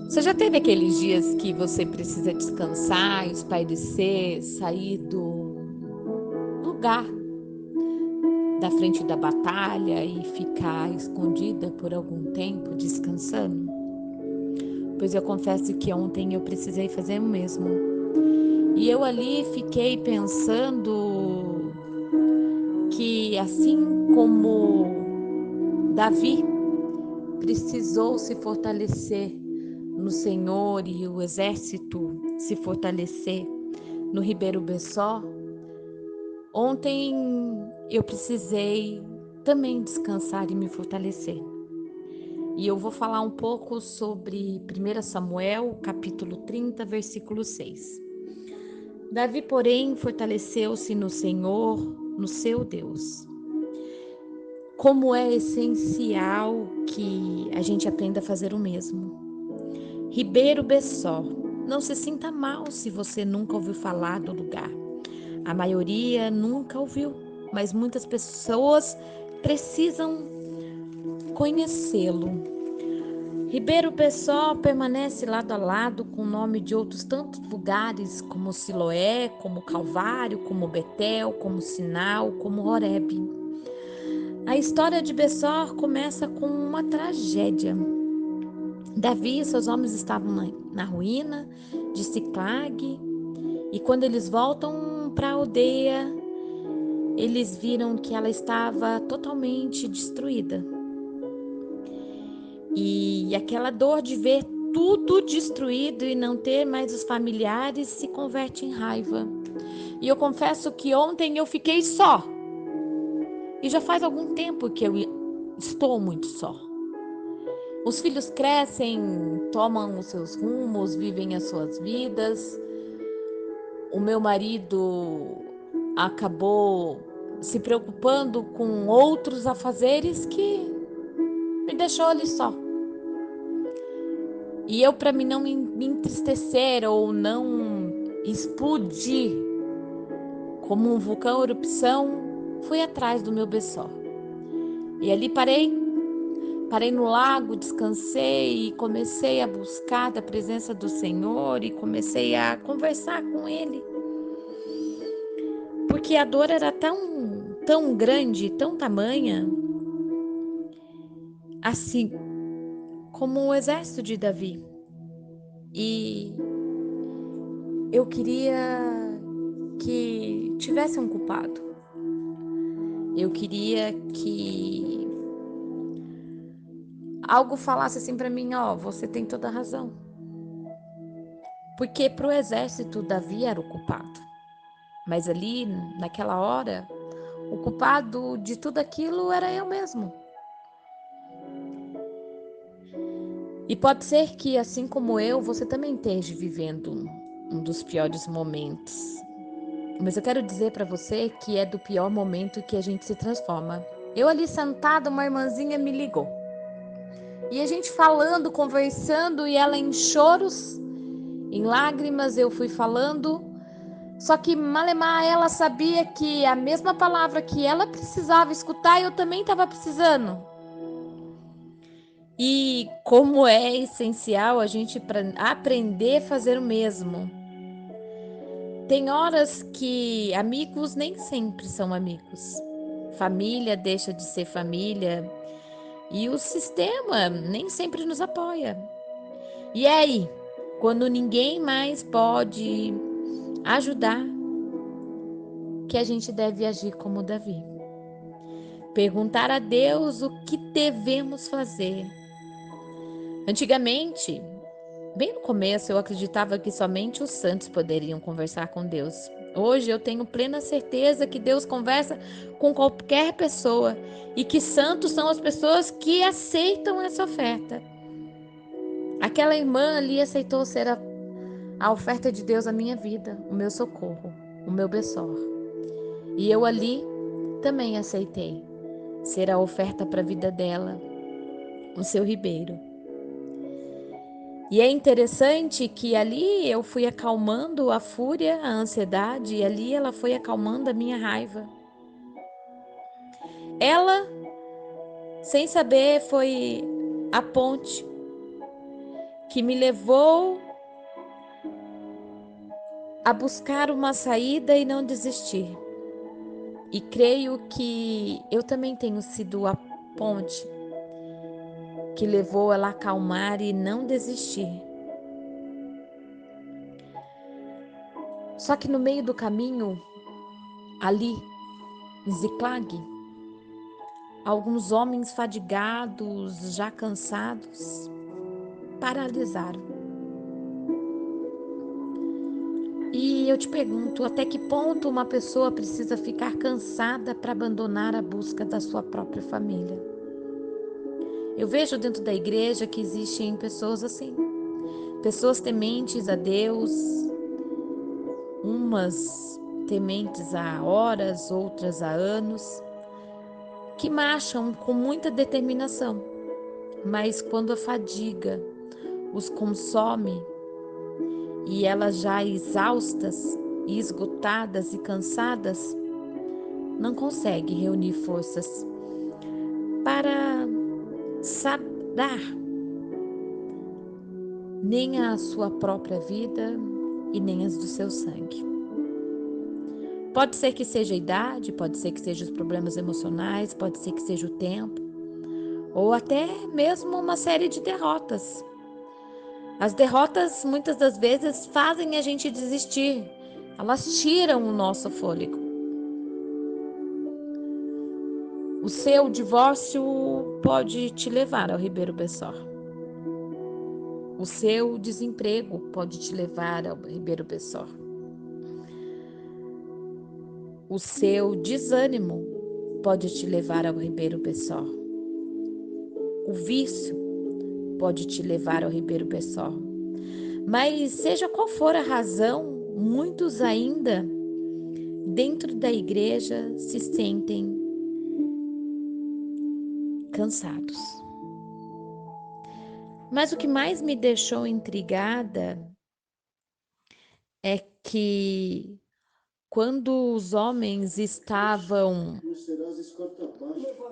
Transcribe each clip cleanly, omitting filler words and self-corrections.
Você já teve aqueles dias que você precisa descansar, espairecer, sair do lugar da frente da batalha e ficar escondida por algum tempo descansando? Pois eu confesso que ontem eu precisei fazer o mesmo. E eu ali fiquei pensando que assim como Davi precisou se fortalecer no Senhor e o exército se fortalecer no Ribeiro Bessó, ontem eu precisei também descansar e me fortalecer. E eu vou falar um pouco sobre 1 Samuel, capítulo 30, versículo 6. Davi, porém, fortaleceu-se no Senhor, no seu Deus. Como é essencial que a gente aprenda a fazer o mesmo. Ribeiro Bessó. Não se sinta mal se você nunca ouviu falar do lugar. A maioria nunca ouviu, mas muitas pessoas precisam conhecê-lo. Ribeiro Bessó permanece lado a lado com o nome de outros tantos lugares, como Siloé, como Calvário, como Betel, como Sinal, como Horebe. A história de Bessó começa com uma tragédia. Davi e seus homens estavam na ruína de Siclag, e quando eles voltam para a aldeia, eles viram que ela estava totalmente destruída. E aquela dor de ver tudo destruído e não ter mais os familiares se converte em raiva. E eu confesso que ontem eu fiquei só. E já faz algum tempo que eu estou muito só. Os filhos crescem, tomam os seus rumos, vivem as suas vidas. O meu marido acabou se preocupando com outros afazeres que me deixou ali só. E eu, para mim não me entristecer ou não explodir como um vulcão erupção, fui atrás do meu Bessó. E ali parei no lago, descansei e comecei a buscar da presença do Senhor e comecei a conversar com Ele. Porque a dor era tão grande, tão tamanha, assim como o exército de Davi. E eu queria que tivesse um culpado. Eu queria que algo falasse assim para mim, ó, você tem toda a razão. Porque para o exército Davi era o culpado. Mas ali, naquela hora, o culpado de tudo aquilo era eu mesmo. E pode ser que, assim como eu, você também esteja vivendo um dos piores momentos. Mas eu quero dizer para você que é do pior momento que a gente se transforma. Eu ali sentada, uma irmãzinha me ligou. E a gente falando, conversando, e ela em choros, em lágrimas, eu fui falando. Só que malemar ela sabia que a mesma palavra que ela precisava escutar, eu também estava precisando. E como é essencial a gente aprender a fazer o mesmo. Tem horas que amigos nem sempre são amigos. Família deixa de ser família. E o sistema nem sempre nos apoia. E é aí, quando ninguém mais pode ajudar, que a gente deve agir como Davi. Perguntar a Deus o que devemos fazer. Antigamente, bem no começo, eu acreditava que somente os santos poderiam conversar com Deus. Hoje eu tenho plena certeza que Deus conversa com qualquer pessoa e que santos são as pessoas que aceitam essa oferta. Aquela irmã ali aceitou ser a oferta de Deus à minha vida, o meu socorro, o meu Bessó. E eu ali também aceitei ser a oferta para a vida dela, o seu ribeiro. E é interessante que ali eu fui acalmando a fúria, a ansiedade, e ali ela foi acalmando a minha raiva. Ela, sem saber, foi a ponte que me levou a buscar uma saída e não desistir. E creio que eu também tenho sido a ponte que levou ela a acalmar e não desistir. Só que no meio do caminho, ali, em Ziklag, alguns homens fadigados, já cansados, paralisaram. E eu te pergunto, até que ponto uma pessoa precisa ficar cansada para abandonar a busca da sua própria família? Eu vejo dentro da igreja que existem pessoas assim, pessoas tementes a Deus, umas tementes há horas, outras há anos, que marcham com muita determinação, mas quando a fadiga os consome e elas já exaustas, e esgotadas e cansadas, não conseguem reunir forças para sadar nem a sua própria vida e nem as do seu sangue. Pode ser que seja a idade, pode ser que seja os problemas emocionais, pode ser que seja o tempo, ou até mesmo uma série de derrotas. As derrotas muitas das vezes fazem a gente desistir, elas tiram o nosso fôlego. O seu divórcio pode te levar ao Ribeiro Bessó. O seu desemprego pode te levar ao Ribeiro Bessó. O seu desânimo pode te levar ao Ribeiro Bessó. O vício pode te levar ao Ribeiro Bessó. Mas seja qual for a razão, muitos ainda dentro da igreja se sentem cansados. Mas o que mais me deixou intrigada é que quando os homens estavam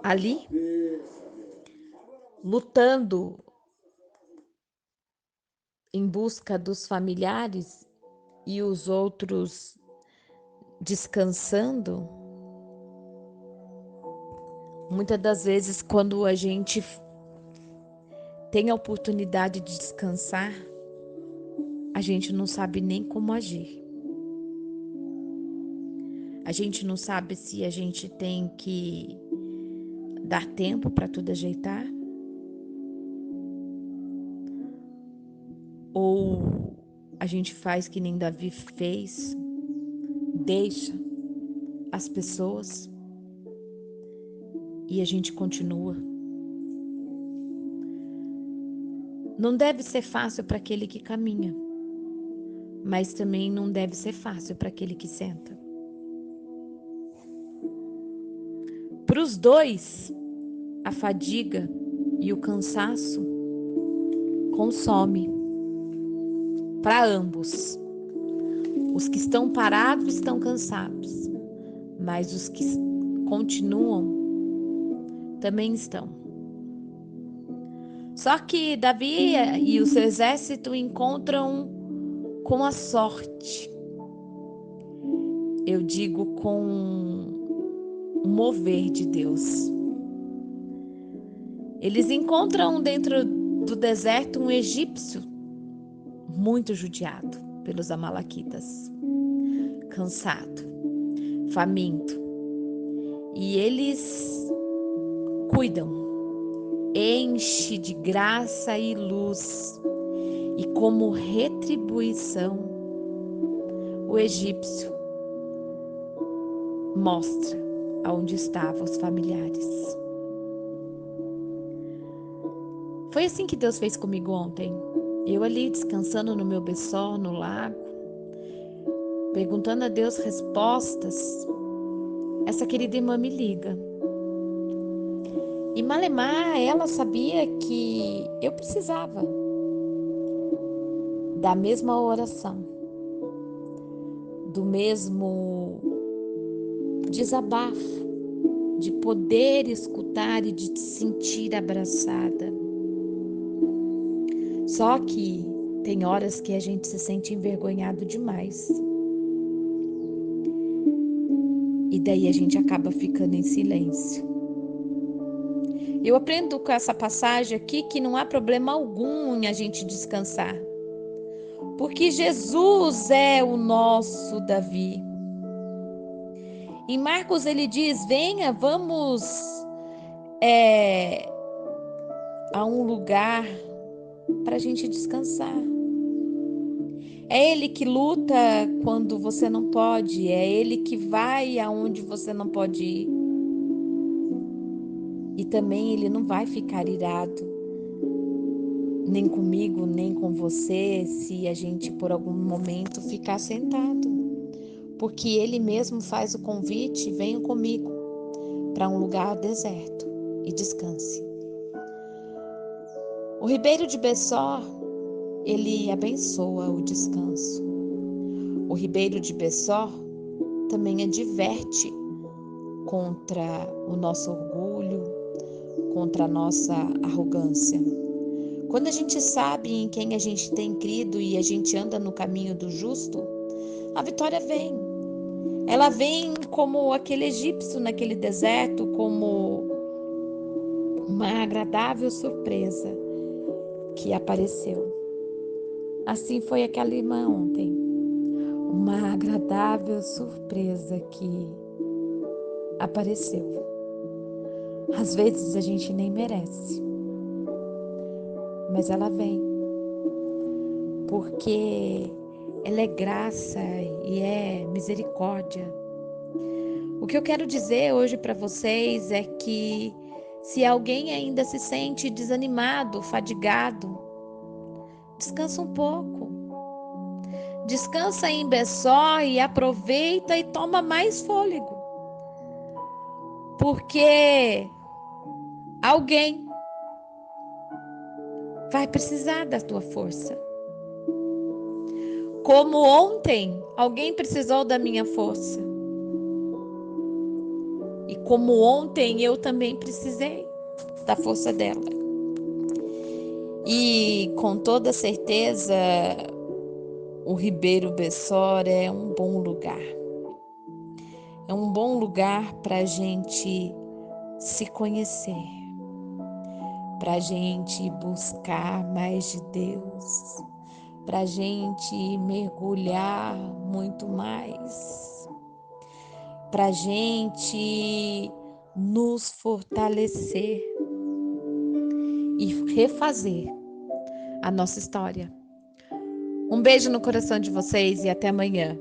ali, lutando em busca dos familiares e os outros descansando, muitas das vezes quando a gente tem a oportunidade de descansar, a gente não sabe nem como agir. A gente não sabe se a gente tem que dar tempo para tudo ajeitar, ou a gente faz que nem Davi fez, deixa as pessoas e a gente continua. Não deve ser fácil para aquele que caminha, mas também não deve ser fácil para aquele que senta. Para os dois, a fadiga e o cansaço consome. Para ambos. Os que estão parados estão cansados, mas os que continuam também estão. Só que Davi e o seu exército encontram com a sorte. Eu digo com o mover de Deus. Eles encontram dentro do deserto um egípcio muito judiado pelos amalequitas, cansado, faminto. E eles cuidam, enche de graça e luz. E como retribuição, o egípcio mostra aonde estavam os familiares. Foi assim que Deus fez comigo ontem. Eu ali descansando no meu berçol, no lago, perguntando a Deus respostas. Essa querida irmã me liga. E malemar, ela sabia que eu precisava da mesma oração, do mesmo desabafo, de poder escutar e de te sentir abraçada. Só que tem horas que a gente se sente envergonhado demais. E daí a gente acaba ficando em silêncio. Eu aprendo com essa passagem aqui que não há problema algum em a gente descansar. Porque Jesus é o nosso Davi. Em Marcos ele diz: venha, vamos a um lugar para a gente descansar. É Ele que luta quando você não pode, é Ele que vai aonde você não pode ir. E também Ele não vai ficar irado, nem comigo, nem com você, se a gente por algum momento ficar sentado. Porque Ele mesmo faz o convite: venha comigo para um lugar deserto e descanse. O Ribeiro de Bessó, ele abençoa o descanso. O Ribeiro de Bessó também adverte contra o nosso orgulho, contra a nossa arrogância. Quando a gente sabe em quem a gente tem crido e a gente anda no caminho do justo, a vitória vem. Ela vem como aquele egípcio naquele deserto, como uma agradável surpresa que apareceu. Assim foi aquela irmã ontem. Uma agradável surpresa que apareceu. Às vezes a gente nem merece, mas ela vem, porque ela é graça e é misericórdia. O que eu quero dizer hoje para vocês é que se alguém ainda se sente desanimado, fadigado, descansa um pouco. Descansa em Bessó e aproveita e toma mais fôlego. Porque alguém vai precisar da tua força. Como ontem, alguém precisou da minha força. E como ontem, eu também precisei da força dela. E com toda certeza, o Ribeiro Bessó é um bom lugar. É um bom lugar para a gente se conhecer, para a gente buscar mais de Deus, para a gente mergulhar muito mais, para a gente nos fortalecer e refazer a nossa história. Um beijo no coração de vocês e até amanhã.